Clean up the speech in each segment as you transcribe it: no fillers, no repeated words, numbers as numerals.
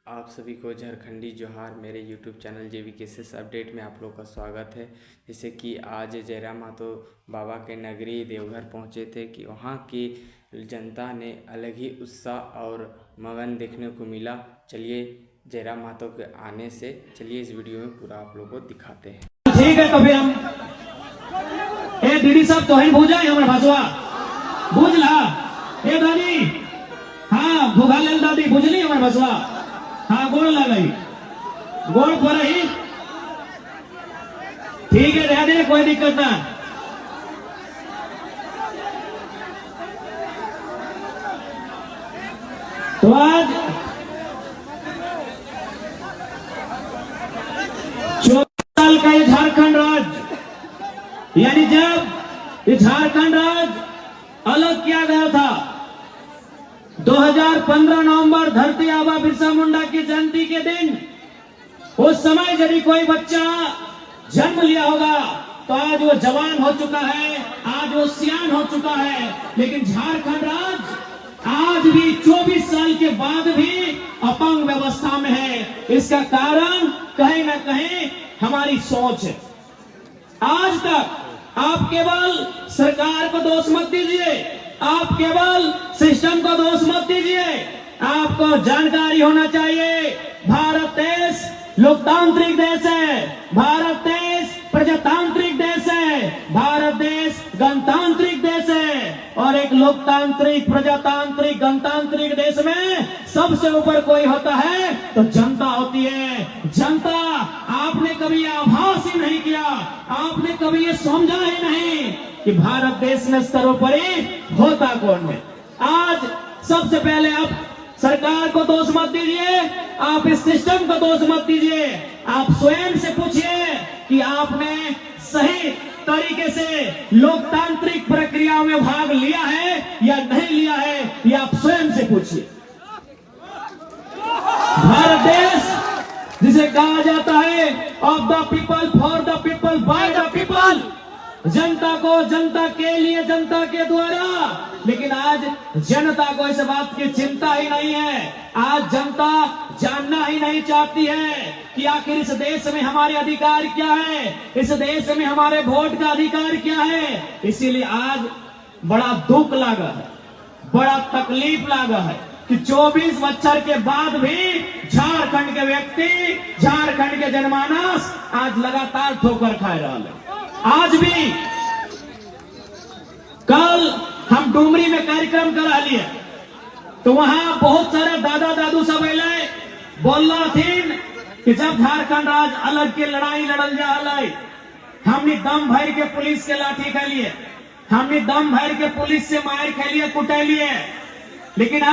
आप सभी को झारखंडी जोहार। मेरे YouTube चैनल JVKSS अपडेट में आप लोग का स्वागत है। जैसे कि आज जयराम महतो बाबा के नगरी देवघर पहुंचे थे कि वहां की जनता ने अलग ही उत्साह और मगन देखने को मिला। चलिए जयराम महतो के आने से चलिए इस वीडियो में पूरा आप लोग को दिखाते हैं। ठीक है, कभी हम दीदी साहब तो भूजा हमारे भाषवा बुझला दादी, हाँ भूखा लेल दादी बुझली हमारे भाषवा, हाँ गोड़ लगे गोड़ पर ही ठीक है, रह दे कोई दिक्कत ना। तो आज 24 साल का ये झारखंड राज्य, यानी जब ये झारखंड राज्य अलग किया गया था 2015 नवंबर धरती आबा बिरसा मुंडा की जयंती के दिन, उस समय यदि कोई बच्चा जन्म लिया होगा तो आज वो जवान हो चुका है, आज वो सियान हो चुका है। लेकिन झारखंड राज्य आज भी 24 साल के बाद भी अपंग व्यवस्था में है। इसका कारण कहीं ना कहीं हमारी सोच है। आज तक आप केवल सरकार को दोष मत दीजिए, आप केवल सिस्टम को दोष मत दीजिए, आपको जानकारी होना चाहिए भारत देश लोकतांत्रिक देश है, भारत देश प्रजातांत्रिक देश है, भारत देश गणतांत्रिक देश है। और एक लोकतांत्रिक प्रजातांत्रिक गणतांत्रिक देश में सबसे ऊपर कोई होता है तो जनता होती है। जनता, आपने कभी आभास ही नहीं किया, आपने कभी ये समझा ही नहीं कि भारत देश में सर्वोपरि होता कौन है। आज सबसे पहले आप सरकार को दोष मत दीजिए, आप इस सिस्टम को दोष मत दीजिए, आप स्वयं से पूछिए कि आपने सही तरीके से लोकतांत्रिक प्रक्रिया में भाग लिया है या नहीं लिया है, ये आप स्वयं से पूछिए। भारत देश जिसे कहा जाता है of the people, for the people, by the people, जनता को, जनता के लिए, जनता के द्वारा। लेकिन आज जनता को इस बात की चिंता ही नहीं है। आज जनता जानना ही नहीं चाहती है कि आखिर इस देश में हमारे अधिकार क्या है, इस देश में हमारे वोट का अधिकार क्या है। इसीलिए आज बड़ा दुख लगा है, बड़ा तकलीफ लगा है कि 24 बच्चर के बाद भी झारखंड के व्यक्ति, झारखंड के जनमानस आज लगातार ठोकर खा रहा है। आज भी कल हम डुमरी में कार्यक्रम करा लिए तो वहां बहुत सारे दादा दादू सब अले बोल रहा थी कि जब झारखंड राज्य अलग के लड़ाई लड़ल जा रहा है, हमने दम भर के पुलिस के लाठी खा लिए, हमने दम भर के पुलिस से मार खा लिए, कुटे लिए। लेकिन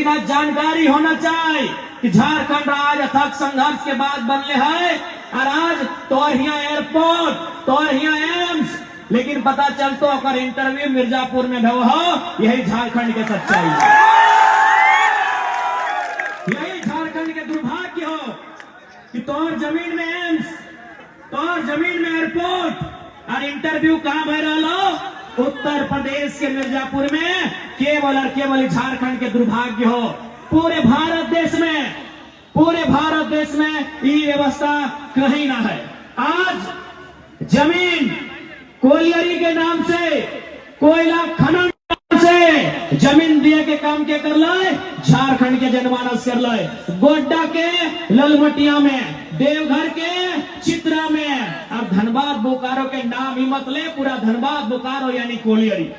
आज जानकारी होना चाहिए कि झारखंड राज्य अथक संघर्ष के बाद बनले है और आज तो यहाँ एयरपोर्ट, तो यहाँ एम्स। लेकिन पता चलतो अगर इंटरव्यू मिर्जापुर में भव हो, यही झारखंड के सच्चाई है, यही झारखंड के दुर्भाग्य हो कि तोर जमीन में एम्स, तोर जमीन में एयरपोर्ट और इंटरव्यू कहां भर रहा, उत्तर प्रदेश के मिर्जापुर में। केवल और केवल झारखंड के दुर्भाग्य हो। पूरे भारत देश में ये व्यवस्था कहीं ना है। आज जमीन कोयलरी के नाम से, कोयला खनन से जमीन दिए के काम के कर लाए, झारखंड के जनमानस कर लाए। गोड्डा के ललमटिया में, देवघर के चित्रा में और धनबाद बोकारो के नाम ही मत ले, पूरा धनबाद बोकारो यानी कोयलरी।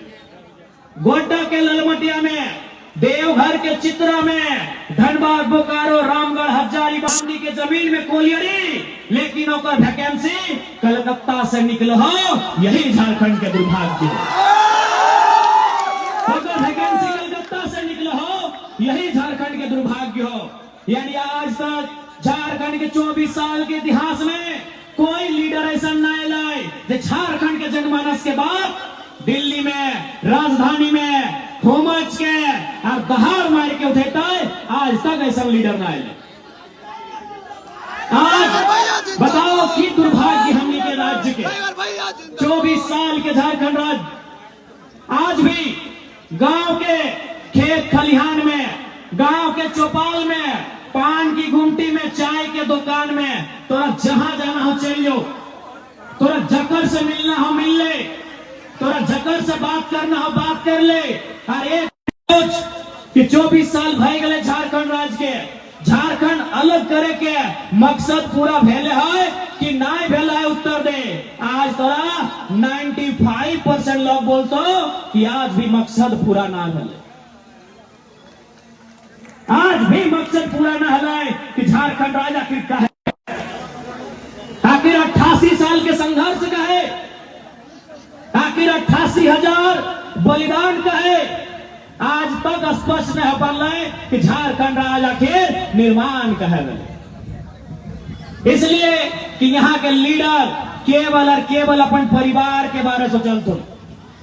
गोड्डा के ललमटिया में, देवघर के चित्रा में, धनबाद बोकारो रामगढ़ हजारी बांडी के जमीन में कोयलरी। लेकिन ओकर वैकेंसी कलकत्ता से निकल हो, यही झारखंड के दुर्भाग्य है। ओकर वैकेंसी कलकत्ता से निकल हो, यही झारखंड के दुर्भाग्य हो। यानी आज तक झारखंड के 24 साल के इतिहास में कोई लीडर ऐसा नहीं लाए जो झारखंड के जनमानस के बाद दिल्ली में, राजधानी में घूमच के और दहाड़ मार के उठेता है। आज तक ऐसा लीडर ना आए। आज बताओ कि दुर्भाग्य हमने के राज्य के 24 साल के झारखंड राज्य आज भी गांव के खेत खलिहान में गांव के चौपाल में, पान की गुमटी में, चाय के दुकान में, तोरा जहां जाना हो चल जाओ। तोरा जकर से मिलना हो मिल ले, तोरा जकर से बात करना हो बात कर ले। हर एक सोच कि 24 साल भय गए झारखंड राज्य के, झारखंड अलग करे के मकसद पूरा भेले है कि नहीं भेला है, उत्तर दे। आज तोरा 95% लोग बोलते कि आज भी मकसद पूरा ना भेले, आज भी मकसद पूरा ना है कि झारखंड राजा आखिर का है, आखिर 88 साल के संघर्ष का है, आखिर 88,000 बलिदान का है। आज तक स्पष्ट नहीं हो पा रहा है कि झारखंड राज्य आखिर निर्माण का है। इसलिए कि यहाँ के लीडर केवल और केवल अपन परिवार के बारे में सोचते,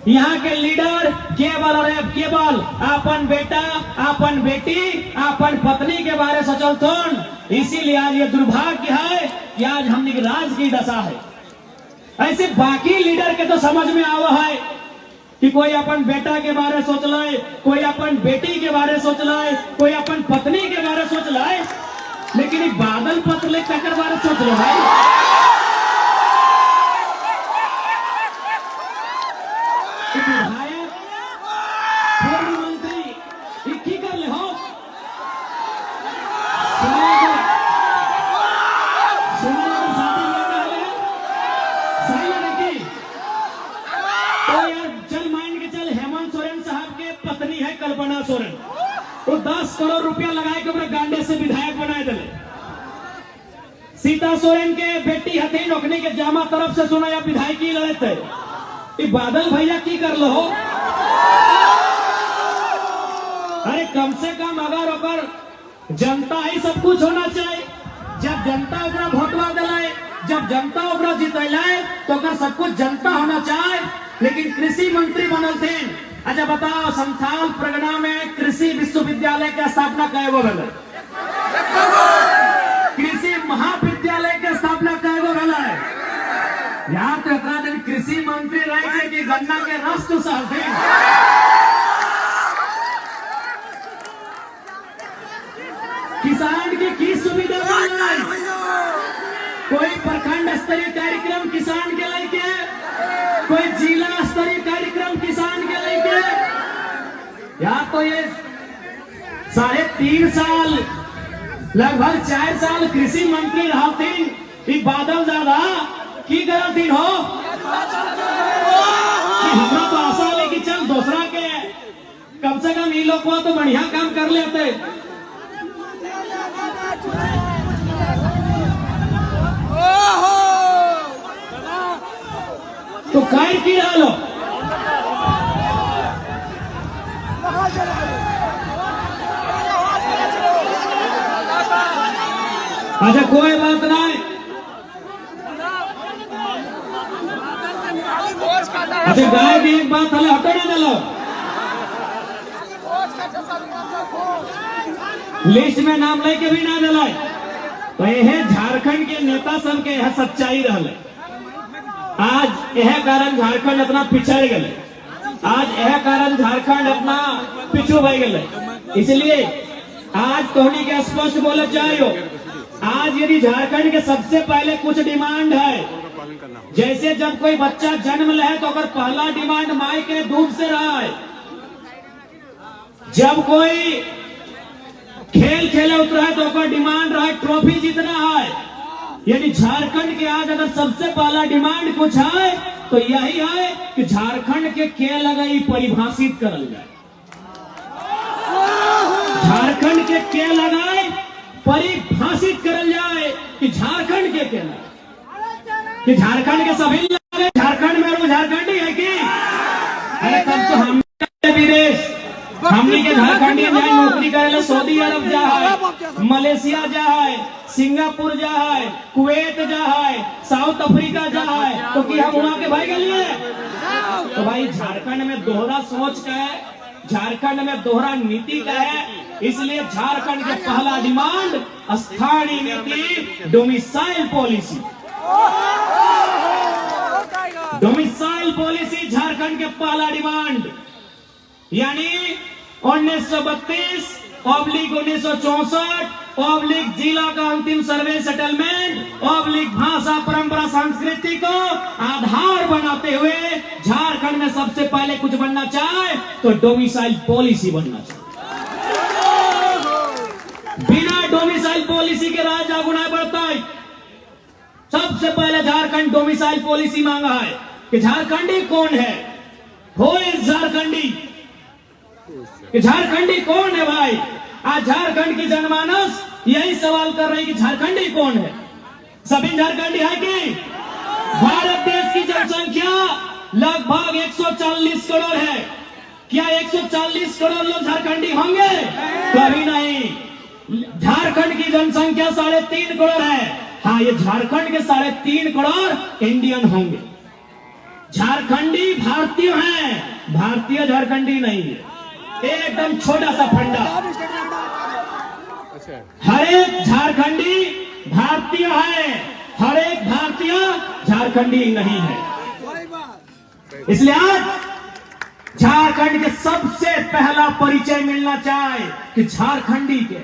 यहाँ के लीडर केवल और केवल अपन बेटा, अपन बेटी, अपन पत्नी के बारे में सोचते। इसीलिए आज ये दुर्भाग्य है कि आज हमने राज्य की दशा है। ऐसे बाकी लीडर के तो समझ में आवा है कि कोई अपन बेटा के बारे में सोच लाए, कोई अपन बेटी के बारे में सोच लाए, कोई अपन पत्नी के बारे में सोच लाए, लेकिन बादल पत्र ककर बारे सोच लो भाई। विधायक, पूर्व मंत्री की कर ले हो, कल्पना सोरेन वो 10 करोड़ रुपया लगाए के अपने गांडे से विधायक बनाए दिले। सीता सोरेन के बेटी हथी नौकरी के जामा तरफ से सुना या विधायकी लड़े थे। बादल भैया की कर लो, अरे कम से कम अगर ओकर जनता ही सब कुछ होना चाहिए। जब जनता ओकरा भोटवा दिलाए, जब जनता ओकरा जितलाए तो ओकर सब कुछ जनता होना चाहिए। लेकिन कृषि मंत्री बनल थे। अच्छा बताओ, संथाल परगना में कृषि विश्वविद्यालय की स्थापना कय गो भेल? कृषि महाविद्यालय की स्थापना कय गो भेल? यार तो इतना दिन कृषि मंत्री रहे कि गन्ना के रस तो सहते। किसान की सुविधा मिल रही, कोई प्रखंड स्तरीय कार्यक्रम किसान के लेके, कोई जिला स्तरीय कार्यक्रम किसान के लेके। या तो ये 3.5 साल, लगभग 4 साल कृषि मंत्री रहती, बादल दादा की करती हो कि हमरा तो आशा है कि चल दूसरा के कम से कम ये लोग तो बढ़िया काम कर लेते। तो काय की डालो, अच्छा कोई बात नहीं। अच्छा गाय की एक बात हले हटो ना दिलो, लिस्ट में नाम लेके भी ना दिला। तो यह झारखंड के नेता सब के यह सच्चाई रहा। आज यह कारण झारखंड इतना पिछड़ गए, आज यह कारण झारखंड इतना पिछू भय गए। इसलिए आज तोहनी के स्पष्ट बोले जाइयो, आज यदि झारखंड के सबसे पहले कुछ डिमांड है, जैसे जब कोई बच्चा जन्म ले तो अगर पहला डिमांड माई के दूध से रहा है, जब कोई खेल खेले उतरा है तो अगर डिमांड रहा है ट्रॉफी जीतना है। यानी झारखंड के आज अगर सबसे पहला डिमांड कुछ है तो यही है कि झारखंड के खेल लगाई परिभाषित करल जाए, झारखंड के खेल लगाए परिभाषित करल जाए कि झारखंड के खेल, कि झारखंड के सभी लगे, झारखंड में वो झारखंडी है कि अरे तब तो हम विदेश हमने के झारखंडी जाए नौकरी करे, सऊदी अरब जा है, मलेशिया जा है, सिंगापुर जा है, कुवैत जा है, साउथ अफ्रीका जा है, तो कि हम वहां के भाई गए। तो भाई झारखंड में दोहरा सोच का है, झारखंड में दोहरा नीति का है। इसलिए झारखंड के पहला डिमांड स्थानीय नीति, domicile policy. Domicile policy Jharkhand के पहला डिमांड, यानी 1932 1964 जिला का अंतिम सर्वे सेटलमेंट भाषा परंपरा संस्कृति को आधार बनाते हुए झारखंड में सबसे पहले कुछ बनना चाहे तो डोमिसाइल पॉलिसी बनना चाहिए। बिना डोमिसाइल पॉलिसी के राज आगू नहीं बढ़ता है। सबसे पहले झारखंड डोमिसाइल पॉलिसी मांगा है कि झारखंडी कौन है, हो इस झारखंडी, कि झारखंडी कौन है भाई। आज झारखंड की जनमानस यही सवाल कर रही कि झारखंडी कौन है। सभी झारखंडी है कि भारत देश की जनसंख्या लगभग 140 करोड़ है। क्या 140 करोड़ लोग झारखंडी होंगे? कभी नहीं। झारखंड की जनसंख्या 3.5 करोड़ है। हाँ, ये झारखंड के 3.5 करोड़ इंडियन होंगे। झारखंडी भारतीय हैं, भारतीय झारखंडी नहीं है। एकदम छोटा सा फंडा, हर एक झारखंडी भारतीय है, हर एक भारतीय झारखंडी नहीं है। इसलिए आज झारखंड के सबसे पहला परिचय मिलना चाहिए कि झारखंडी के।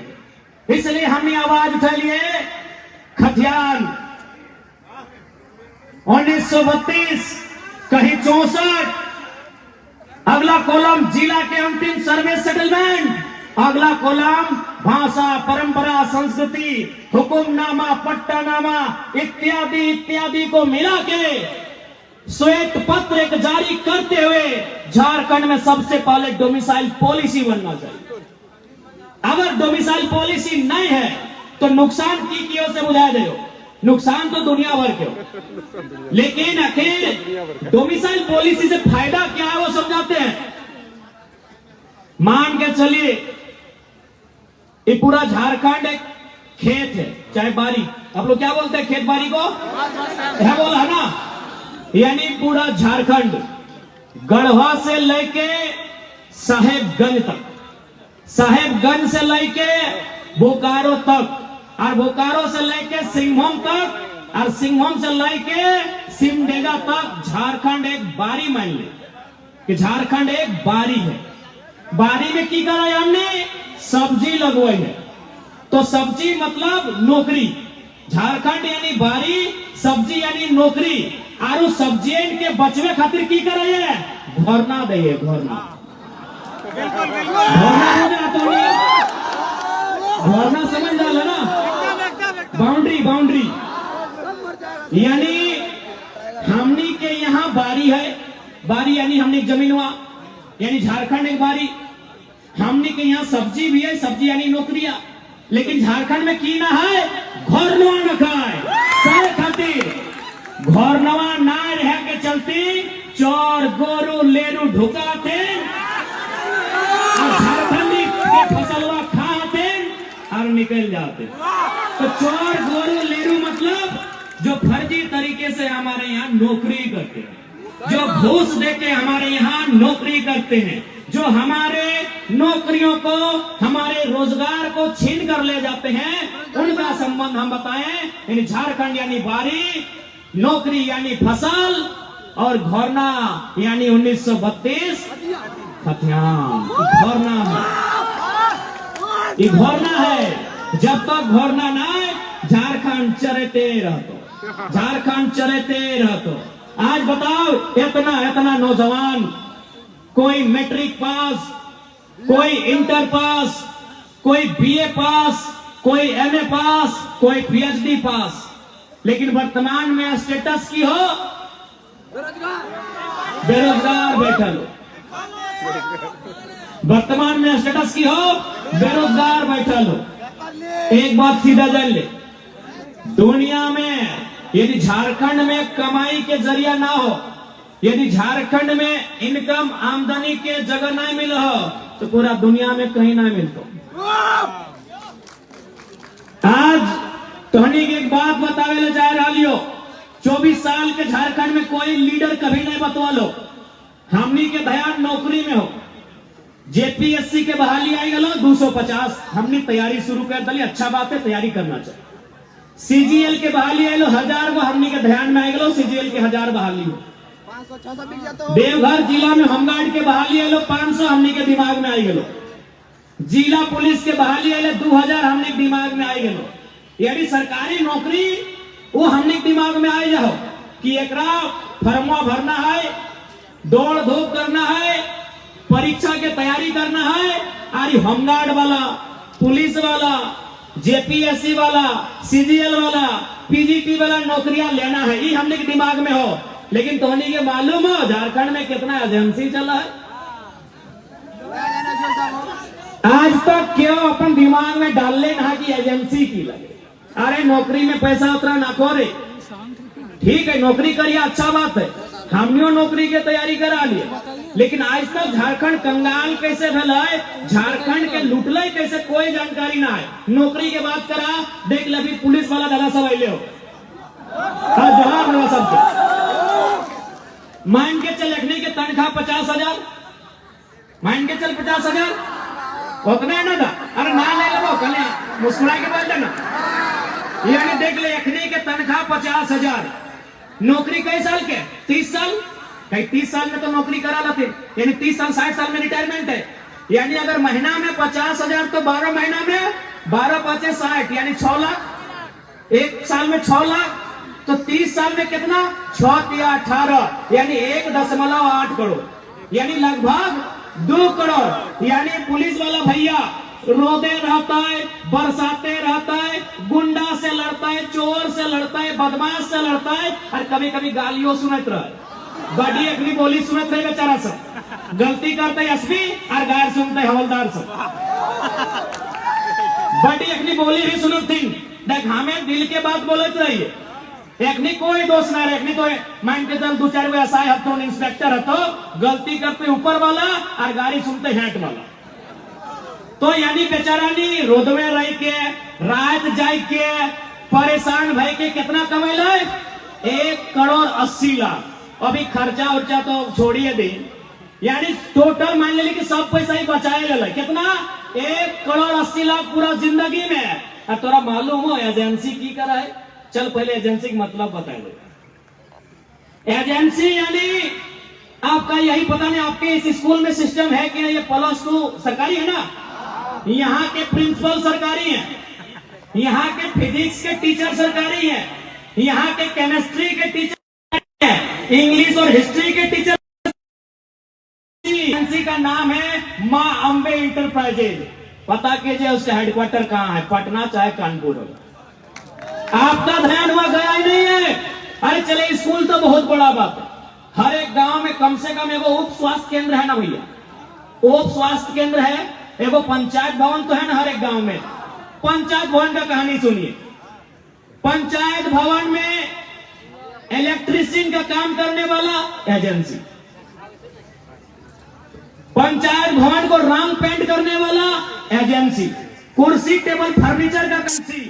इसलिए हमने आवाज उठा लिए खतियान 1932 कहीं 64, अगला कॉलम जिला के अंतिम सर्वे सेटलमेंट, अगला कॉलम भाषा परंपरा संस्कृति हुकुमनामा पट्टानामा इत्यादि इत्यादि को मिला के श्वेत पत्र एक जारी करते हुए झारखंड में सबसे पहले डोमिसाइल पॉलिसी बनना चाहिए। अगर डोमिसाइल पॉलिसी नहीं है तो नुकसान की ओर से बुझा दे, नुकसान तो दुनिया भर के हो, लेकिन आखिर डोमिसाइल पॉलिसी से फायदा क्या है वो समझाते हैं। मान के चलिए ये पूरा झारखंड एक खेत है, चाहे बारी, आप लोग क्या बोलते हैं खेत बारी को, है बोला ना, यानी पूरा झारखंड गढ़वा से लेके साहेबगंज तक, साहेबगंज से लेके बोकारो तक, और बोकारो से लेके सिंहभूम तक, और सिंहभूम से लेके सिमडेगा तक झारखंड एक बारी मान ले कि झारखंड एक बारी है। बारी में की करा हमने सब्जी लगवाई है, तो सब्जी मतलब नौकरी, झारखंड यानी बारी, सब्जी यानी नौकरी, और उस सब्जी के बचवे खातिर की करे है घोरना दे, घोरना घोरना समझ डाला ना, बाउंड्री बाउंड्री, यानी हमनी के यहाँ बारी है, बारी यानी हमने जमीन हुआ, यानी झारखंड एक बारी, हमने के यहाँ सब्जी भी है, सब्जी यानी नौकरिया, लेकिन झारखंड में की ना है घोरनवा न खाए सारे खातिर घोरनवा ना रह के चलती चोर गोरू लेरू ढुकाते और झारखंडी के फसलवा खाते और निकल जाते। तो चोर गोरू लेरू मतलब जो फर्जी तरीके से हमारे यहाँ नौकरी करते हैं, जो घूस देके हमारे यहाँ नौकरी करते हैं, जो हमारे नौकरियों को, हमारे रोजगार को छीन कर ले जाते हैं, उनका संबंध हम बताएं। यानी झारखंड यानी बारी, नौकरी यानी फसल, और घोरना यानी 1932 खतियान। घोरना है, ये घोरना है। जब तक घोरना ना है झारखंड चरते रहतो, झारखंड चरते रहतो। आज बताओ इतना नौजवान, कोई मैट्रिक पास, कोई इंटर पास, कोई बीए पास, कोई एमए पास, कोई पीएचडी पास, लेकिन वर्तमान में स्टेटस की हो बेरोजगार बैठल हो। वर्तमान में स्टेटस की हो बेरोजगार बैठल हो। एक बात सीधा जान ले, दुनिया में यदि झारखंड में कमाई के जरिया ना हो, यदि झारखंड में इनकम आमदनी के जगह नहीं मिल हो, तो पूरा दुनिया में कहीं नहीं मिलता। आज तोहनी की एक बात बतावे जा रहा लियो, 24 साल के झारखंड में कोई लीडर कभी नहीं बतवा लो। हमनी के ध्यान नौकरी में हो, जेपीएससी के बहाली आई गलो 250, हमने तैयारी शुरू कर दिली, अच्छा बात है, तैयारी करना चाहिए। सीजीएल के बहाली आई लो 1000 को, हमनी के ध्यान में आई गलो सीजीएल के 1000 बहाली हो। देवघर जिला में होमगार्ड के बहाली आई लो 500, हमनी के दिमाग में आई गलो। जिला पुलिस के बहाली आए 2000 हमने दिमाग में आई गए, यानी सरकारी नौकरी वो हमने दिमाग में आई जाओ कि एकरा फर्मा भरना है, दौड़ धूप करना है, परीक्षा के तैयारी करना है, अरे होमगार्ड वाला, पुलिस वाला, जेपीएससी वाला, सीजीएल वाला, पीजीटी वाला नौकरियां लेना है, ये हमने के दिमाग में हो। लेकिन तोहनी के मालूम हो झारखंड में कितना एजेंसी चला है? आज तक क्यों अपन दिमाग में डाल लेना कि एजेंसी की लगे? अरे नौकरी में पैसा उतना ना खोरे, ठीक है नौकरी करिए, अच्छा बात है, हमने नौकरी की तैयारी करा लिए, लेकिन आज तक झारखंड कंगाल कैसे भला है, झारखंड के लुटले कैसे कोई जानकारी ना है। नौकरी के बात करा, देख ले अभी पुलिस वाला दादा सब आइले हो, हाँ जोहार ना सबके मान के चल रखने के तनख्वाह 50,000, मान के चल 50,000 उतना है ना था, अरे ना ले लो कल मुस्कुरा के बोल देना, यानी देख ले रखने के तनख्वाह 50,000, नौकरी कई साल के 30 साल, कई 30 साल में तो नौकरी करा लाते, यानी 30 साल 60 साल में रिटायरमेंट है, यानी अगर महीना में 50,000 तो 12 महीना में 12 5 60 यानी 6 लाख, एक साल में 6 लाख, तो 30 साल में कितना 6 या 18 यानी 1.8 करोड़, यानी लगभग 2 करोड़। यानी पुलिस वाला भैया रोदे रहता है, बरसाते रहता है, गुंडा से लड़ता है, चोर से लड़ता है, बदमाश से लड़ता है, और कभी कभी गालियों सुनत रहे, बड़ी अपनी बोली सुनत रहे बेचारा सब, गलती करते एसपी और गायर सुनते हवलदार सब, बड़ी अपनी बोली भी सुनत थी, देख हमें दिल के बात बोलते रहिए, एकनी कोई दोष ना रहे, तो मान के चल 2-4 गो एसआई हतो, इंस्पेक्टर हतो, गलती करते ऊपर वाला और गाड़ी सुनते हेट वाला, तो यानी बेचारानी रोदवे रह के रात जाए के परेशान भाई के कितना कमेला 1,80,00,000, अभी खर्चा उर्चा तो छोड़िए दे, यानी टोटल मान ले कि सब पैसा ही बचाए गया, कितना 1,80,00,000 पूरा जिंदगी में। और तोरा मालूम हो एजेंसी की करा है? चल पहले एजेंसी का मतलब बता दो। एजेंसी यानी आपका यही पता नहीं आपके इस स्कूल में सिस्टम है कि ये +2 सरकारी है ना, यहाँ के प्रिंसिपल सरकारी हैं, यहाँ के फिजिक्स के टीचर सरकारी हैं, यहाँ के केमिस्ट्री के टीचर हैं, इंग्लिश और हिस्ट्री के टीचर। एजेंसी का नाम है मां अंबे इंटरप्राइजेज, पता कीजिए उसका हेडक्वार्टर कहाँ है, पटना चाहे कानपुर हो। आपका ध्यान हुआ गया ही नहीं है। अरे चले स्कूल तो बहुत बड़ा बात है, हर एक गांव में कम से कम एगो उप स्वास्थ्य केंद्र है ना भैया, उप स्वास्थ्य केंद्र है, एगो पंचायत भवन तो है ना हर एक गांव में। पंचायत भवन का कहानी सुनिए, पंचायत भवन में इलेक्ट्रीशियन का काम करने वाला एजेंसी, पंचायत भवन को रंग पेंट करने वाला एजेंसी, कुर्सी टेबल फर्नीचर का एजेंसी,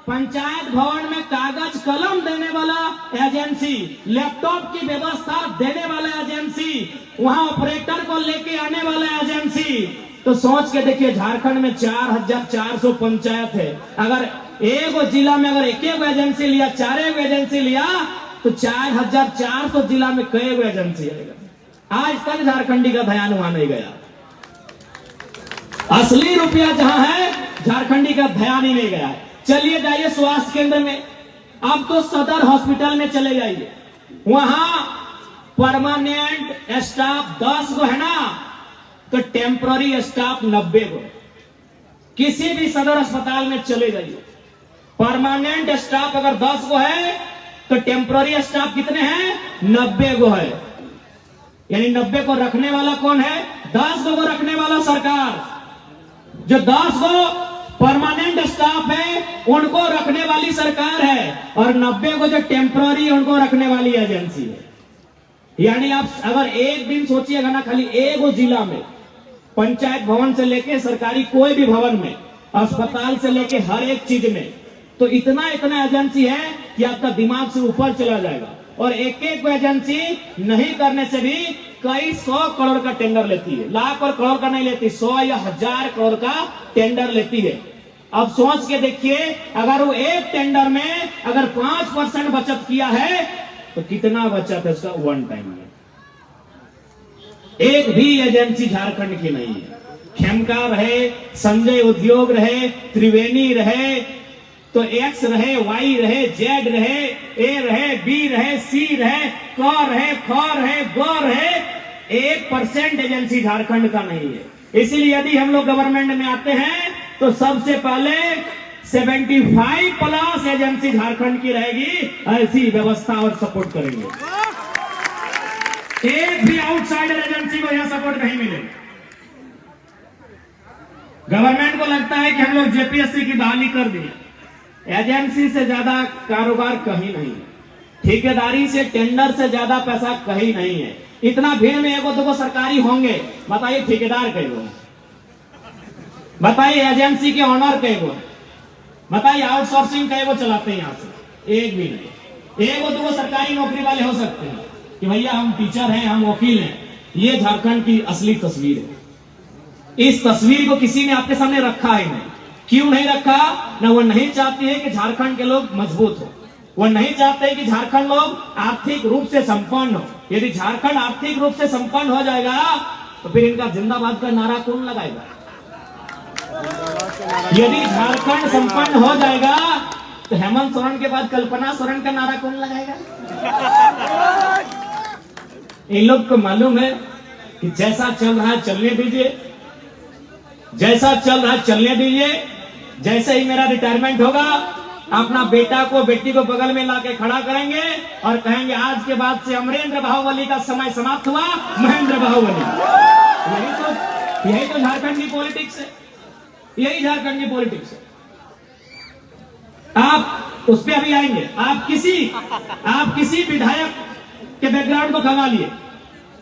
पंचायत भवन में कागज कलम देने वाला एजेंसी, लैपटॉप की व्यवस्था देने वाला एजेंसी, वहां ऑपरेटर को लेके आने वाला एजेंसी। तो सोच के देखिए झारखंड में 4,400 पंचायत है, अगर एक जिला में अगर एक एजेंसी लिया, 4 एजेंसी लिया, तो 4,400 जिला में कई एजेंसी आएगा। आज तक झारखंडी का ध्यान वहां नहीं गया, असली रुपया जहां है झारखंडी का ध्यान ही नहीं गया है। चलिए जाइए स्वास्थ्य केंद्र में, अब तो सदर हॉस्पिटल में चले जाइए, वहां परमानेंट स्टाफ 10 गो है ना, तो टेम्पररी स्टाफ 90 गो। किसी भी सदर अस्पताल में चले जाइए, परमानेंट स्टाफ अगर 10 गो है तो टेम्पररी स्टाफ कितने हैं? 90 गो है। यानी 90 को रखने वाला कौन है? 10 गो रखने वाला सरकार। जो 10 गो परमानेंट स्टाफ है उनको रखने वाली सरकार है, और 90 को जो टेम्पररी उनको रखने वाली एजेंसी है। यानी आप अगर एक दिन सोचिएगा ना, खाली एक जिला में पंचायत भवन से लेके सरकारी कोई भी भवन में, अस्पताल से लेके हर एक चीज में, तो इतना एजेंसी है कि आपका दिमाग से ऊपर चला जाएगा। और एक एक एजेंसी नहीं करने से भी कई 100 करोड़ का टेंडर लेती है, लाख और करोड़ का नहीं लेती, 100 या 1000 करोड़ का टेंडर लेती है। अब सोच के देखिए, अगर वो एक टेंडर में अगर 5% बचत किया है तो कितना बचत है उसका 1 टाइम में। एक भी एजेंसी झारखंड की नहीं है। खेमका रहे, संजय उद्योग रहे, त्रिवेणी रहे, तो एक्स रहे, वाई रहे, जेड रहे, ए रहे, बी रहे, सी रहे, क रहे, ख रहे, ग रहे, 1% एजेंसी झारखंड का नहीं है। इसलिए यदि हम लोग गवर्नमेंट में आते हैं तो सबसे पहले 75+ एजेंसी झारखंड की रहेगी, ऐसी व्यवस्था और सपोर्ट करेंगे। एक भी आउटसाइडर एजेंसी को यहां सपोर्ट नहीं मिलेगा। गवर्नमेंट को लगता है कि हम लोग जेपीएससी की बहाली कर दिए, एजेंसी से ज्यादा कारोबार कहीं नहीं है, ठेकेदारी से, टेंडर से ज्यादा पैसा कहीं नहीं है। इतना भीड़ में एगो दो सरकारी होंगे, बताइए ठेकेदार कई गो, बताइए एजेंसी के ऑनर कई गो, बताइए आउटसोर्सिंग कई गो चलाते हैं यहां से, एक भी नहीं। एगो दो सरकारी नौकरी वाले हो सकते हैं कि भैया हम टीचर हैं, हम वकील हैं। ये झारखंड की असली तस्वीर है। इस तस्वीर को किसी ने आपके सामने रखा ही नहीं। क्यों नहीं रखा? ना वो नहीं चाहती है कि झारखंड के लोग मजबूत हो, वो नहीं चाहते कि झारखंड लोग आर्थिक रूप से संपन्न हो। यदि झारखंड आर्थिक रूप से संपन्न हो जाएगा तो फिर इनका जिंदाबाद का नारा कौन लगाएगा? यदि झारखंड संपन्न हो जाएगा तो हेमंत सोरेन के बाद कल्पना सोरेन का नारा कौन लगाएगा? इन लोग को मालूम है कि जैसा चल रहा है चलने दीजिए, जैसा चल रहा है चलने दीजिए। जैसे ही मेरा रिटायरमेंट होगा, अपना बेटा को, बेटी को बगल में लाके खड़ा करेंगे और कहेंगे आज के बाद से अमरेंद्र बाहुबली का समय समाप्त हुआ, महेंद्र बाहुबली। यही तो झारखंड की पॉलिटिक्स है, यही झारखंड की पॉलिटिक्स है। आप उस पर अभी आएंगे। आप किसी विधायक के बैकग्राउंड को खंगा लिए।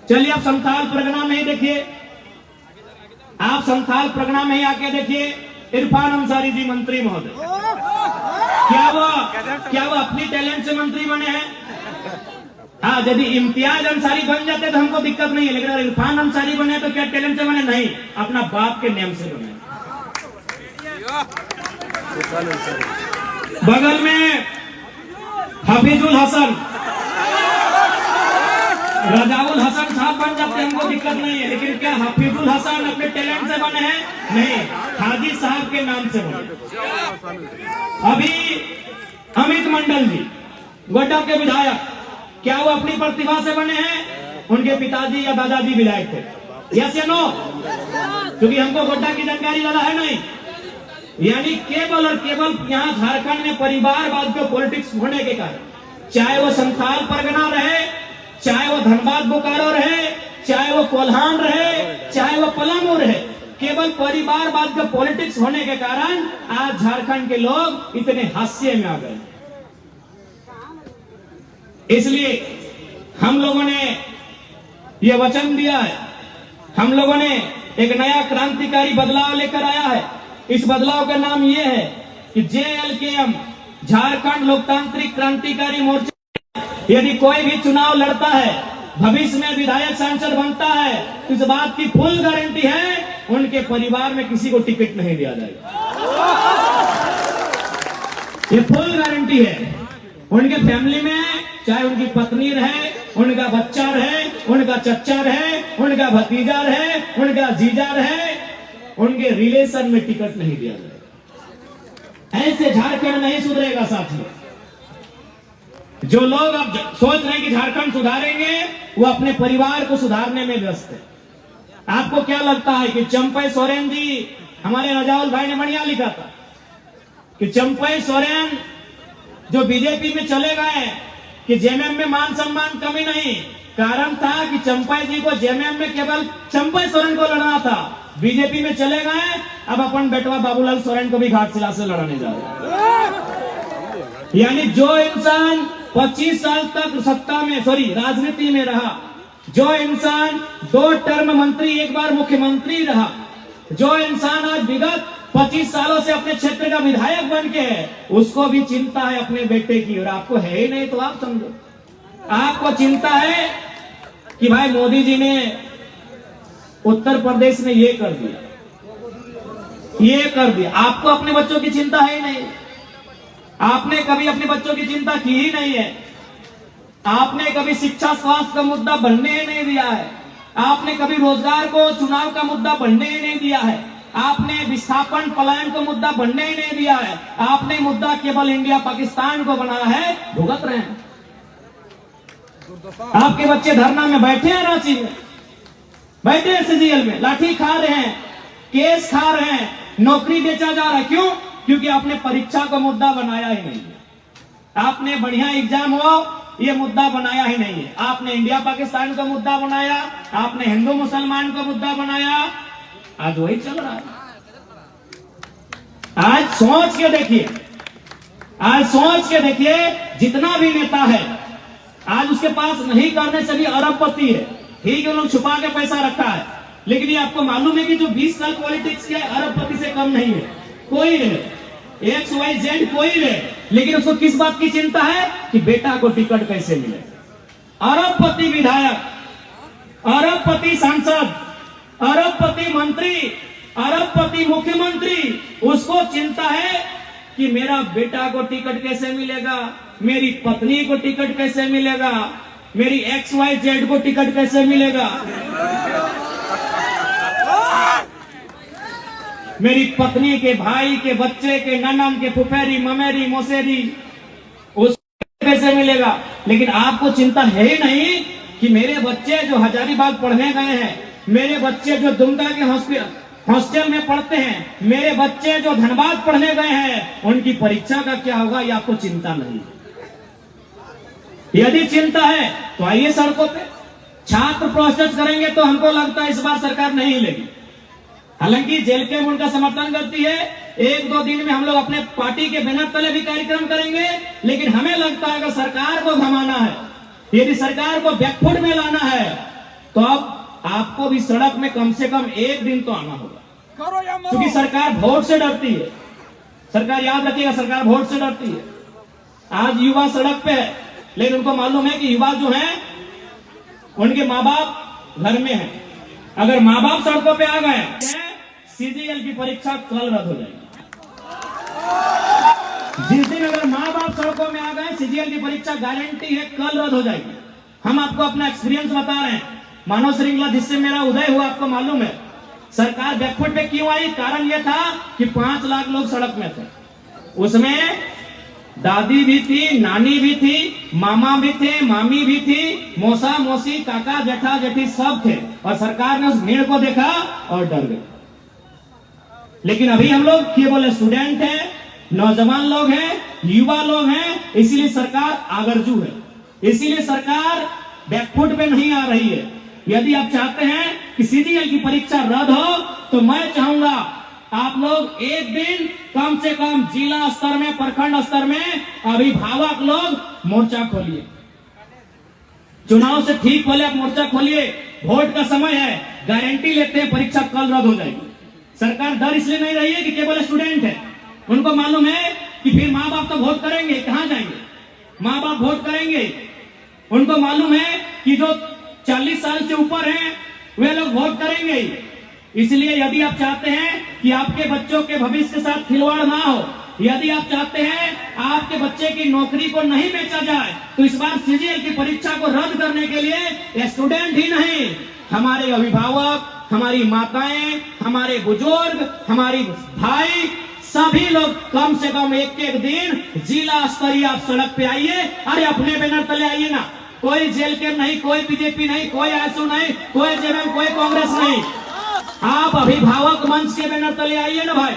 चलिए आप संथाल परगना में ही देखिए, आप संथाल परगना में ही आके देखिए, इरफान अंसारी जी मंत्री महोदय, क्या वो अपनी टैलेंट से मंत्री बने हैं? हाँ, यदि इम्तियाज अंसारी बन जाते तो हमको दिक्कत नहीं है, लेकिन अगर इरफान अंसारी बने तो क्या टैलेंट से बने? नहीं, अपना बाप के नेम से बने। बगल में हफीजुल हसन, रजाउल हसन साहब बन जाते हमको दिक्कत नहीं है, लेकिन क्या हफीजुल हसन अपने टैलेंट से बने हैं? नहीं, हाजी साहब के नाम से बने। अभी अमित मंडल जी गोड्डा के विधायक, क्या वो अपनी प्रतिभा से बने हैं? उनके पिताजी या दादाजी विधायक थे। यस या नो? क्योंकि हमको गोड्डा की जानकारी ज्यादा है नहीं। यानी केवल और केवल यहाँ झारखंड में परिवारवाद के पॉलिटिक्स होने के कारण, चाहे वो संथाल परगना रहे, चाहे वो धनबाद बोकारो रहे, चाहे वो कोल्हान रहे, चाहे वो पलामू रहे, केवल परिवारवाद का पॉलिटिक्स होने के कारण आज झारखंड के लोग इतने हास्य में आ गए। इसलिए हम लोगों ने ये वचन दिया है, हम लोगों ने एक नया क्रांतिकारी बदलाव लेकर आया है। इस बदलाव का नाम ये है कि JLKM, झारखंड लोकतांत्रिक क्रांतिकारी मोर्चा, यदि कोई भी चुनाव लड़ता है, भविष्य में विधायक सांसद बनता है, इस बात की फुल गारंटी है उनके परिवार में किसी को टिकट नहीं दिया जाएगा। ये फुल गारंटी है। उनके फैमिली में चाहे उनकी पत्नी रहे, उनका बच्चा रहे, उनका चच्चा रहे, उनका भतीजा रहे, उनका जीजा रहे, उनके रिलेशन में टिकट नहीं दिया जाएगा। ऐसे झारखंड नहीं सुधरेगा साथियों। जो लोग अब सोच रहे हैं कि झारखंड सुधारेंगे, वो अपने परिवार को सुधारने में व्यस्त है। आपको क्या लगता है कि चंपई सोरेन जी, हमारे रजाउल भाई ने बढ़िया लिखा था कि चंपई सोरेन जो बीजेपी में चले गए कि जेएमएम में मान सम्मान कमी नहीं, कारण था कि चंपई जी को जेएमएम में केवल चंपई सोरेन को लड़ना था, बीजेपी में चले गए, अब अपन बेटवा बाबूलाल सोरेन को भी घाटशिला से लड़ाने जा रहे। यानी जो इंसान 25 साल तक सत्ता में, राजनीति में रहा, जो इंसान 2 टर्म मंत्री, 1 बार मुख्यमंत्री रहा, जो इंसान आज विगत 25 सालों से अपने क्षेत्र का विधायक बन के है, उसको भी चिंता है अपने बेटे की। और आपको है ही नहीं तो आप समझो, आपको चिंता है कि भाई मोदी जी ने उत्तर प्रदेश में ये कर दिया, ये कर दिया। आपको अपने बच्चों की चिंता है ही नहीं। आपने कभी अपने बच्चों की चिंता की ही नहीं है। आपने कभी शिक्षा स्वास्थ्य का मुद्दा बनने ही नहीं दिया है। आपने कभी रोजगार को चुनाव का मुद्दा बनने ही नहीं दिया है। आपने विस्थापन पलायन को मुद्दा बनने ही नहीं दिया है। आपने मुद्दा केवल इंडिया पाकिस्तान को बनाया है, भुगत रहे हैं। आपके बच्चे धरना में बैठे हैं, रांची में बैठे हैं, सीजीएल में लाठी खा रहे हैं, केस खा रहे हैं, नौकरी बेचा जा रहा है। क्यों? क्योंकि आपने परीक्षा को मुद्दा बनाया ही नहीं है। आपने बढ़िया एग्जाम हो ये मुद्दा बनाया ही नहीं है। आपने इंडिया पाकिस्तान को मुद्दा बनाया, आपने हिंदू मुसलमान को मुद्दा बनाया। आज वही चल रहा है। आज सोच के देखिए, आज सोच के देखिए, जितना भी नेता है आज उसके पास नहीं करने से भी अरबपति है। ठीक है, उन्होंने छुपा के पैसा रखा है, लेकिन ये आपको मालूम है कि जो 20 साल पॉलिटिक्स के अरबपति से कम नहीं है। कोई रहे, XYZ कोई रहे, लेकिन उसको किस बात की चिंता है कि बेटा को टिकट कैसे मिले। अरबपति विधायक, अरबपति सांसद, अरबपति मंत्री, अरबपति मुख्यमंत्री, उसको चिंता है कि मेरा बेटा को टिकट कैसे मिलेगा, मेरी पत्नी को टिकट कैसे मिलेगा, मेरी XYZ को टिकट कैसे मिलेगा, मेरी पत्नी के भाई के बच्चे के ननम के फुफेरी ममेरी मोसेरी उसको कैसे मिलेगा। लेकिन आपको चिंता है ही नहीं कि मेरे बच्चे जो हजारीबाग पढ़ने गए हैं, मेरे बच्चे जो दुमका के हॉस्टल में पढ़ते हैं, मेरे बच्चे जो धनबाद पढ़ने गए हैं, उनकी परीक्षा का क्या होगा, ये आपको चिंता नहीं। यदि चिंता है तो आइए सड़कों पे, छात्र प्रोटेस्ट करेंगे तो हमको लगता है इस बार सरकार नहीं हिलेगी। हालांकि जेल के उनका समर्थन करती है, 1-2 दिन में हम लोग अपने पार्टी के बैनर तले भी कार्यक्रम करेंगे, लेकिन हमें लगता है अगर सरकार को घमाना है, यदि सरकार को बैकफुट में लाना है, तो अब आपको भी सड़क में कम से कम 1 दिन तो आना होगा, क्योंकि सरकार वोट से डरती है। सरकार याद रखिएगा, सरकार वोट से डरती है। आज युवा सड़क पे है, लेकिन उनको मालूम है कि युवा जो है उनके माँ बाप घर में है। अगर माँ बाप सड़कों पे आ गए, सीजीएल की परीक्षा कल रद्द हो जाएगी। जिस दिन अगर माँ बाप सड़कों में आ गए, सीजीएल की परीक्षा गारंटी है कल रद्द हो जाएगी। हम आपको अपना एक्सपीरियंस बता रहे हैं। मानव श्रृंखला जिससे मेरा उदय हुआ आपको मालूम है। सरकार बैकफुट पे क्यों आई? कारण यह था कि 5 लाख लोग सड़क में थे। उसमें दादी भी थी, नानी भी थी, मामा भी थे, मामी भी थी, मौसा मौसी, काका जेठा जेठी सब थे, और सरकार ने उस भीड़ को देखा और डर गई। लेकिन अभी हम लोग केवल स्टूडेंट हैं, नौजवान लोग हैं, युवा लोग हैं, इसीलिए सरकार आगरजू है, इसीलिए सरकार बैकफुट पे नहीं आ रही है। यदि आप चाहते हैं कि सीजीएल की परीक्षा रद्द हो, तो मैं चाहूंगा आप लोग एक दिन कम से कम जिला स्तर में, प्रखंड स्तर में अभिभावक लोग मोर्चा खोलिए। चुनाव से ठीक पहले आप मोर्चा खोलिए। वोट का समय है, गारंटी लेते हैं परीक्षा कल रद्द हो जाएगी। सरकार डर इसलिए नहीं रही है कि केवल स्टूडेंट है, उनको मालूम है कि फिर माँ बाप तो वोट करेंगे, कहां जाएंगे, माँ बाप वोट करेंगे। उनको मालूम है कि जो 40 साल से ऊपर हैं वे लोग वोट करेंगे। इसलिए यदि आप चाहते हैं कि आपके बच्चों के भविष्य के साथ खिलवाड़ ना हो, यदि आप चाहते हैं आपके बच्चे की नौकरी को नहीं बेचा जाए, तो इस बार सीजीएल की परीक्षा को रद्द करने के लिए स्टूडेंट ही नहीं, हमारे अभिभावक, हमारी माताएं, हमारे बुजुर्ग, हमारी भाई, सभी लोग कम से कम एक दिन जिला स्तरीय आप सड़क पे आइए। अरे अपने बैनर तले आइए ना, कोई जेल के नहीं, कोई बीजेपी नहीं, कोई आईएसयू नहीं, कोई जेएमएम, कोई कांग्रेस नहीं। आप अभिभावक मंच के बैनर तले आइए ना भाई।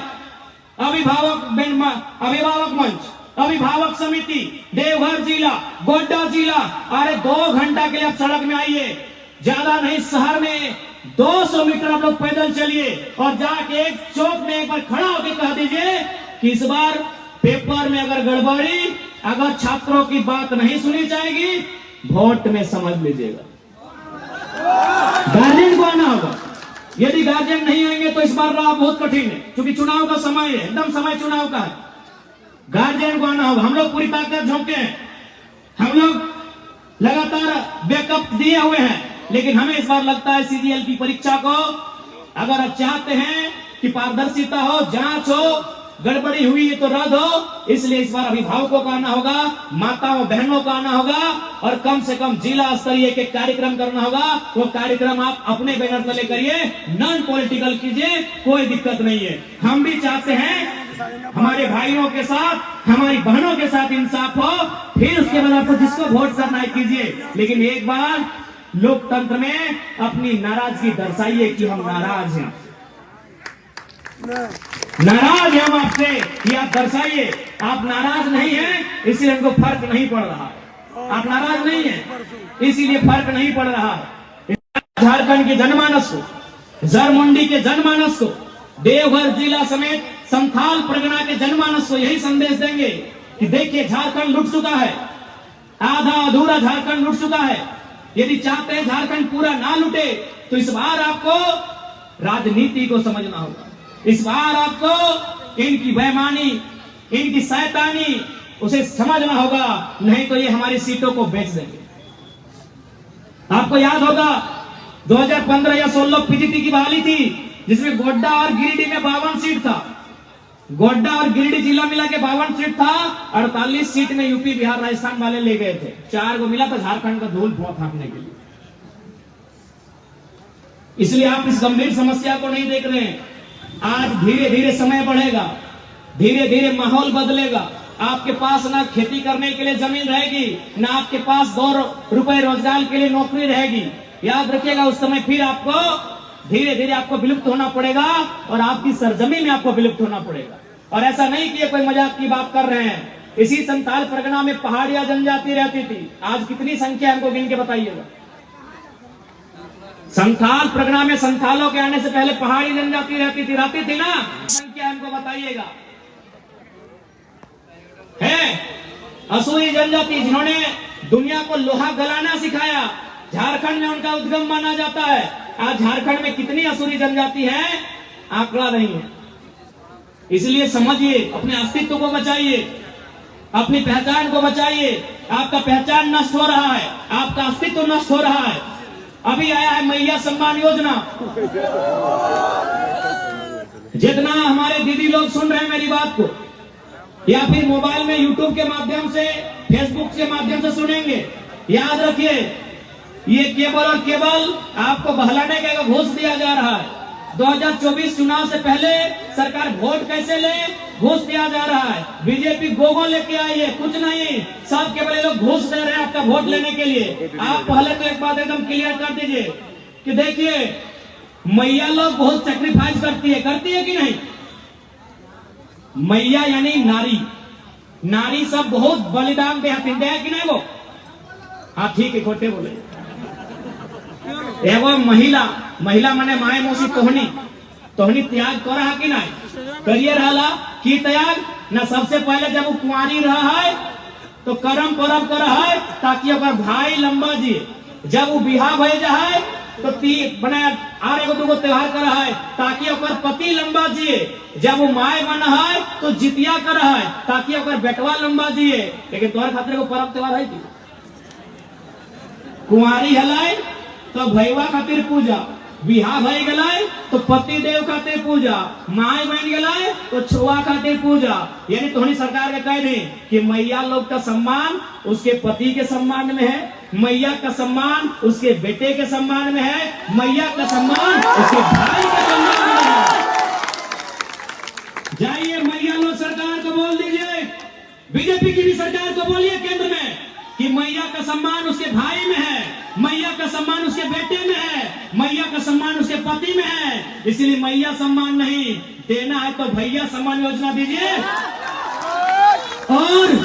अभिभावक मंच, अभिभावक समिति, देवघर जिला, गोड्डा जिला, अरे 2 घंटा के लिए आप सड़क में आइए। ज्यादा नहीं, शहर में 200 मीटर आप लोग पैदल चलिए और जाके एक चौक में एक बार खड़ा होकर कह दीजिए कि इस बार पेपर में अगर गड़बड़ी, अगर छात्रों की बात नहीं सुनी जाएगी, वोट में समझ लीजिएगा। गार्जियन को आना होगा। यदि गार्जियन नहीं आएंगे तो इस बार राह बहुत कठिन है, क्योंकि चुनाव का समय है, एकदम समय चुनाव का है। गार्जियन को आना होगा। हम लोग पूरी ताकत झोंके हैं, हम लोग लगातार बैकअप दिए हुए हैं, लेकिन हमें इस बार लगता है सीजीएल की परीक्षा को अगर आप चाहते हैं कि पारदर्शिता हो, जांच हो, गड़बड़ी हुई है तो रद्द हो। इसलिए इस बार अभिभावकों को आना होगा, माताओं बहनों को आना होगा और कम से कम जिला स्तरीय के कार्यक्रम करना होगा। वो कार्यक्रम आप अपने बैनर तले करिए, नॉन पॉलिटिकल कीजिए, कोई दिक्कत नहीं है। हम भी चाहते हैं हमारे भाइयों के साथ, हमारी बहनों के साथ इंसाफ हो, फिर उसके बाद आपको जिसको वोट करना है कीजिए। लेकिन एक बार लोकतंत्र में अपनी नाराजगी दर्शाइए कि हम नाराज हैं, नाराज हैं हम आपसे, ये आप दर्शाइए। आप नाराज नहीं हैं इसलिए हमको फर्क नहीं पड़ रहा। आप नाराज नहीं हैं इसीलिए फर्क नहीं पड़ रहा। झारखंड के जनमानस को, जरमुंडी के जनमानस को, देवघर जिला समेत संथाल परगना के जनमानस को यही संदेश देंगे कि देखिए झारखंड लुट चुका है, आधा अधूरा झारखंड लुट चुका है। यदि चाहते हैं झारखंड पूरा ना लुटे तो इस बार आपको राजनीति को समझना होगा। इस बार आपको इनकी बेईमानी, इनकी शैतानी उसे समझना होगा, नहीं तो ये हमारी सीटों को बेच देंगे। आपको याद होगा 2015 या 16 पीजीटी की बहाली थी जिसमें गोड्डा और गिरिडीह में 52 सीट था। गोड्डा और गिरिडीह जिला मिला के 52 सीट था। 48 सीट में यूपी बिहार राजस्थान वाले ले गए थे, 4 को मिला था झारखंड का धूल फांकने के लिए। इसलिए आप इस गंभीर समस्या को नहीं देख रहे हैं। आज धीरे धीरे समय बढ़ेगा, धीरे धीरे माहौल बदलेगा। आपके पास ना खेती करने के लिए जमीन रहेगी, ना आपके पास 2 रुपए रोजगार के लिए नौकरी रहेगी। याद रखिएगा उस समय फिर आपको धीरे धीरे आपको विलुप्त होना पड़ेगा और आपकी सरजमी में आपको विलुप्त होना पड़ेगा। और ऐसा नहीं कि ये कोई मजाक की बात कर रहे हैं। इसी संथाल परगना में पहाड़िया जनजाति रहती थी, आज कितनी संख्या हमको गिन के बताइएगा। संथाल परगना में संथालों के आने से पहले पहाड़ी जनजाति रहती थी ना, संख्या हमको बताइएगा। है असुरी जनजाति जिन्होंने दुनिया को लोहा गलाना सिखाया, झारखंड में उनका उद्गम माना जाता है। आज झारखंड में कितनी असुरी जनजाति है आंकड़ा नहीं है। इसलिए समझिए, अपने अस्तित्व को बचाइए, अपनी पहचान को बचाइए। आपका पहचान नष्ट हो रहा है, आपका अस्तित्व नष्ट हो रहा है। अभी आया है मैया सम्मान योजना। जितना हमारे दीदी लोग सुन रहे हैं मेरी बात को, या फिर मोबाइल में यूट्यूब के माध्यम से, फेसबुक के माध्यम से सुनेंगे, याद रखिए ये केवल और केवल आपको बहलाने का घूस दिया जा रहा है। 2024 चुनाव से पहले सरकार वोट कैसे ले, घूस दिया जा रहा है। बीजेपी गोगो लेके आई है, कुछ नहीं, सब केवल ये लोग घूस दे रहे हैं आपका वोट लेने के लिए। आप पहले तो एक बात एकदम क्लियर कर दीजिए कि देखिए मैया लोग बहुत सेक्रीफाइस करती है कि नहीं? मैया यानी नारी, नारी सब बहुत बलिदान देती है कि नहीं? वो हाँ ठीक है, खोटे बोले। एवं महिला माने माए मौसी तोहनी त्याग कर रहा कि नहीं? करिए रहा कि त्याग न। सबसे पहले जब वो कुंवारी रहा है तो करम परम कर रहा है ताकि ओकर भाई लंबा जिए। जब वो बिहार भय जा है तो बने आर एगो दूगो त्योहार कर रहा है ताकि ओकर पति लंबा जिए। जब वो माए बना है तो जितिया कर रहा है ताकि ओकर बेटवा लंबा जिए। लेकिन तोहर खातिर एगो पर्व त्योहार है कि कुंवारी हलाए तो भैया खातिर पूजा, बिहार भई गलाए तो पति देव खातिर पूजा, माए बन गलाए तो छुआ खातिर पूजा। यानी तोहनी सरकार के कह दी कि मैया लोग का सम्मान उसके पति के सम्मान में है, मैया का सम्मान उसके बेटे के सम्मान में है, मैया का सम्मान उसके भाई के सम्मान में है। जाइए मैया लोग सरकार को बोल दीजिए, बीजेपी की भी सरकार को बोलिए केंद्र में कि मैया का सम्मान उसके भाई में है, मैया का सम्मान उसके बेटे में है, मैया का सम्मान उसके पति में है। इसलिए मैया सम्मान नहीं देना है तो भैया सम्मान योजना दीजिए। और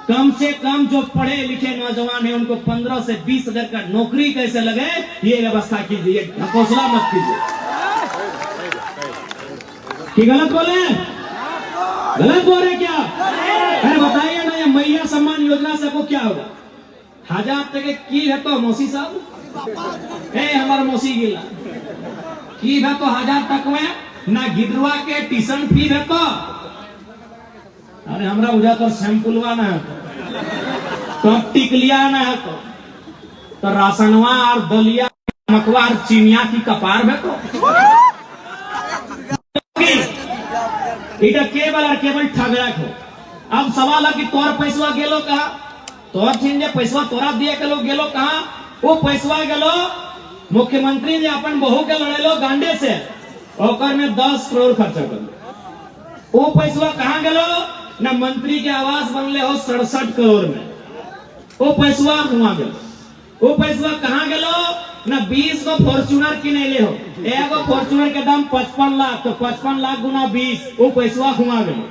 कम से कम जो पढ़े लिखे नौजवान है उनको 15 से 20 हजार का नौकरी कैसे लगे ये व्यवस्था कीजिए, हौसला मत कीजिए। कि गलत बोले? गलत बोल रहे क्या? अरे बताइए ना, ये मैया सम्मान योजना से आपको क्या होगा? 1000 तक की है तो मौसी साहब हमारा मौसी गिला की है तो 1000 तक में ना गिदरुआ के ट्यूशन फी है तो अरे हमरा बुझा तो सैंपलवा ना है तो टिकलिया ना है तो राशनवा और दलिया मकवा और चिनिया की कपार में तो इटा केवल और केवल ठगड़ा हो। अब सवाल है कि तोर पैसवा गेलो कहा, तोर छीन पैसवा तोरा दिए के लोग गेलो कहा, वो पैसवा गेलो मुख्यमंत्री ने अपन बहू के लड़ेलो गांडे से, ओकर में 10 करोड़ खर्चा कर। वो पैसवा कहाँ गेलो ना, मंत्री के आवास बनले हो 67 करोड़ में, वो पैसवा हुआ गेलो। वो पैसवा कहाँ गेलो ना, 20 को फॉर्च्यूनर किनेले हो, एगो फॉर्च्यूनर के दाम 55 लाख, तो 55 लाख गुना 20, वो पैसवा हुआ गेलो।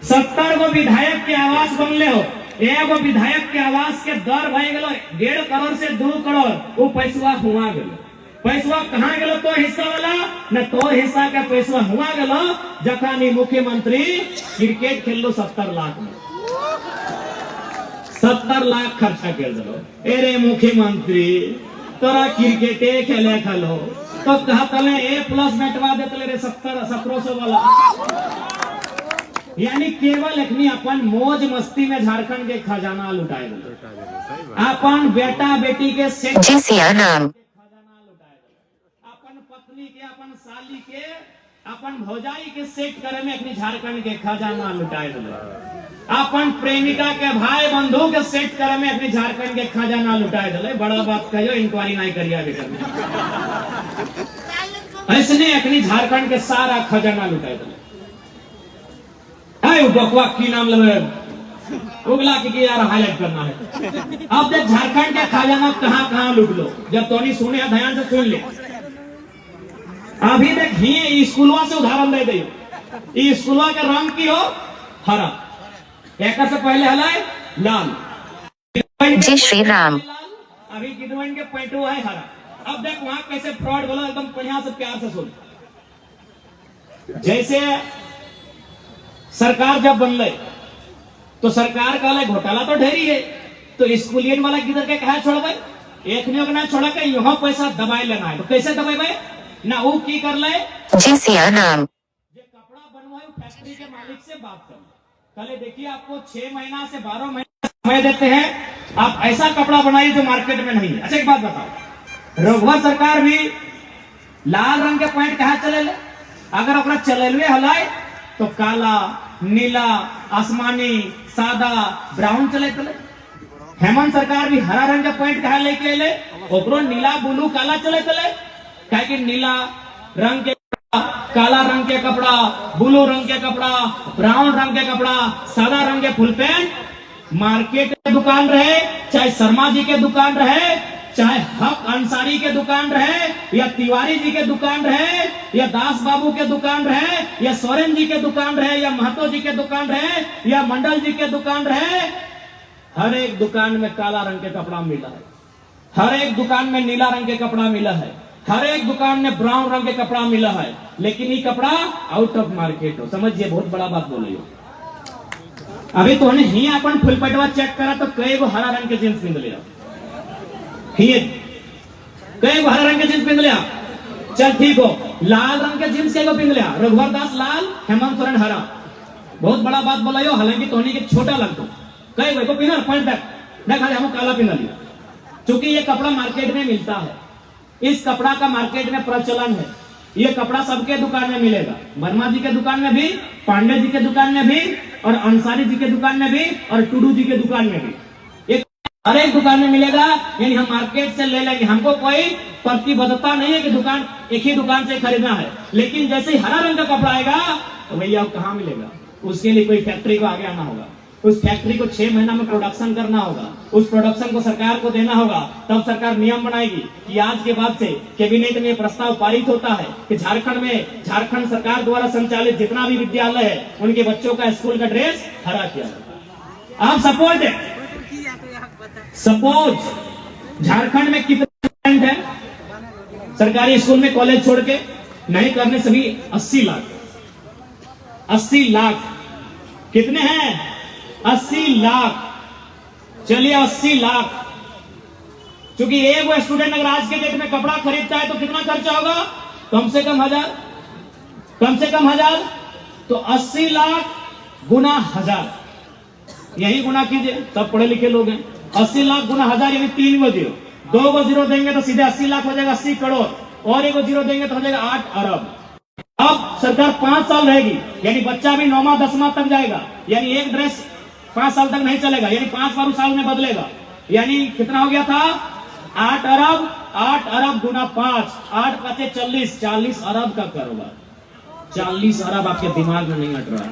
70 गो विधायक के आवास बनले हो, एगो विधायक के आवास के दर भाई गेलो 1.5 करोड़ से 2 करोड़, वो पैसवा हुआ गेलो। पैसवा कहाँ गेलो तो हिस्सा वाला न, तो हिस्सा का पैसवा हुआ गेलो जखानी मुख्यमंत्री क्रिकेट खेल लो 70 लाख में, 70 लाख खर्चा कर दो। अरे मुख्यमंत्री तोरा क्रिकेटे खेले खलो तो कहा तले A+ बैठवा देते रे 1700 वाला। यानी केवल एकनी अपन मौज मस्ती में झारखंड के खजाना लुटाए दो, अपन बेटा बेटी के सेठ खजाना लुटाए दो, अपन पत्नी के, अपन साली के, अपन भौजाई के सेट करे में अपनी झारखंड के खजाना लुटाए दो, अपन प्रेमिका के भाई बंधु के सेट करे में अपनी झारखंड के खजाना लुटाए दो। बड़ा बात कहो, इंक्वायरी नहीं करिया ऐसने अपनी झारखंड के सारा खजाना लुटाए दो। बकवा की नाम लगे उगला की यार हाईलाइट करना है। अब देख झारखंड के खजाना कहाँ कहाँ लूट लो, जब तो नहीं सुने ध्यान से सुन ले। अभी देख ही स्कूलवा से उदाहरण दे दे, स्कूलवा के रंग की हो हरा, एक से पहले हलाए लाल, जय श्री राम। अभी गिदवन के पैंटू है हरा। अब देख वहां कैसे फ्रॉड बोलो, एकदम बढ़िया से प्यार से सुन। जैसे सरकार जब बनले तो सरकार का घोटाला तो ढेरी है, तो स्कूलियन वाला किधर के कहा छोड़ भाई, एक ने ना छोड़ा के यहाँ पैसा दबाए लेना है, तो कैसे दबाए भाई ना, वो की कर ले जय श्री राम, जो कपड़ा बनवाए फैक्ट्री के मालिक से बात कर। कल देखिए आपको 6 महीना से 12 महीना समय देते हैं, आप ऐसा कपड़ा बनाइए जो मार्केट में नहीं है। अच्छा एक बात बताओ, रघुवर सरकार भी लाल रंग के पैंट कहा चले ले, अगर अपना चलेलवे हलाए तो काला, नीला, आसमानी, सादा, ब्राउन चले चले। हेमंत सरकार भी हरा रंग का पैंट कहा लेके ले, ओकरो नीला, ब्लू, काला चले चले। कहे कि नीला रंग के, काला रंग के कपड़ा, ब्लू रंग के कपड़ा, ब्राउन रंग के कपड़ा, सादा रंग के फुल पैंट मार्केट के दुकान रहे, चाहे शर्मा जी के दुकान रहे, चाहे हक अंसारी के दुकान रहे, या तिवारी जी के दुकान रहे, या दास बाबू के दुकान रहे, या सोरेन जी के दुकान रहे, या महतो जी के दुकान रहे, या मंडल जी के दुकान रहे, हर एक दुकान में काला रंग के कपड़ा मिला है, हर एक दुकान में नीला रंग के कपड़ा मिला है, हर एक दुकान में ब्राउन रंग के कपड़ा मिला है, लेकिन ये कपड़ा आउट ऑफ मार्केट हो। समझिए, बहुत बड़ा बात बोले हो। अभी तो ही अपन फुल पटवा चेक करा तो कई गो हरा रंग के जींस पिंध लिया, कई गो हरा रंग के जींस पिंध लिया, चल ठीक हो। लाल रंग के जींस कई गो पिंध लिया, रघुवर दास लाल, हेमंत सोरेन हरा। बहुत बड़ा बात बोला हो, हालांकि तोहनी के छोटा लगता, कई गो पिंधा पॉइंट बैक ना, खाली हम काला पिंधा लिया, क्योंकि ये कपड़ा मार्केट में मिलता है, इस कपड़ा का मार्केट में प्रचलन है। ये कपड़ा सबके दुकान में मिलेगा, वर्मा जी के दुकान में भी, पांडे जी के दुकान में भी, और अंसारी जी के दुकान में भी, और टुडू जी के दुकान में भी, एक हर एक दुकान में मिलेगा। यानी हम मार्केट से ले लेंगे, हमको कोई प्रतिबद्धता नहीं है कि दुकान एक ही दुकान से खरीदना है। लेकिन जैसे ही हरा रंग का कपड़ा आएगा तो भैया कहाँ मिलेगा, उसके लिए कोई फैक्ट्री को आगे आना होगा, उस फैक्ट्री को 6 महीना में प्रोडक्शन करना होगा, उस प्रोडक्शन को सरकार को देना होगा, तब सरकार नियम बनाएगी कि आज के बाद से कैबिनेट में प्रस्ताव पारित होता है कि झारखंड में, झारखंड सरकार द्वारा संचालित जितना भी विद्यालय है उनके बच्चों का स्कूल का ड्रेस हरा किया जाए। आप सपोज झारखंड में कितने स्टूडेंट है सरकारी स्कूल में, कॉलेज छोड़ के नहीं करने सभी 80 लाख, 80 लाख कितने हैं, 80 लाख। चलिए 80 लाख, क्योंकि एक वो स्टूडेंट अगर आज के डेट में कपड़ा खरीदता है तो कितना खर्चा होगा, कम से कम 1000, कम से कम 1000, तो 80 लाख गुना 1000, यही गुना कीजिए, सब पढ़े लिखे लोग हैं। 80 लाख गुना 1000 यानी 3 गो जीरो, 2 गो जीरो देंगे तो सीधे 80 लाख हो जाएगा, 80 करोड़, और 1 गो जीरो देंगे तो हो जाएगा 8 अरब। अब सरकार 5 साल रहेगी, यानी बच्चा भी 9वां 10वां तक जाएगा, यानी एक ड्रेस 5 साल तक नहीं चलेगा, यानी 5 बार साल में बदलेगा। यानी कितना हो गया था? 8 अरब गुना 5, 8 पचे 40 अरब का कारोबार। 40 अरब आपके दिमाग में नहीं हट रहा है।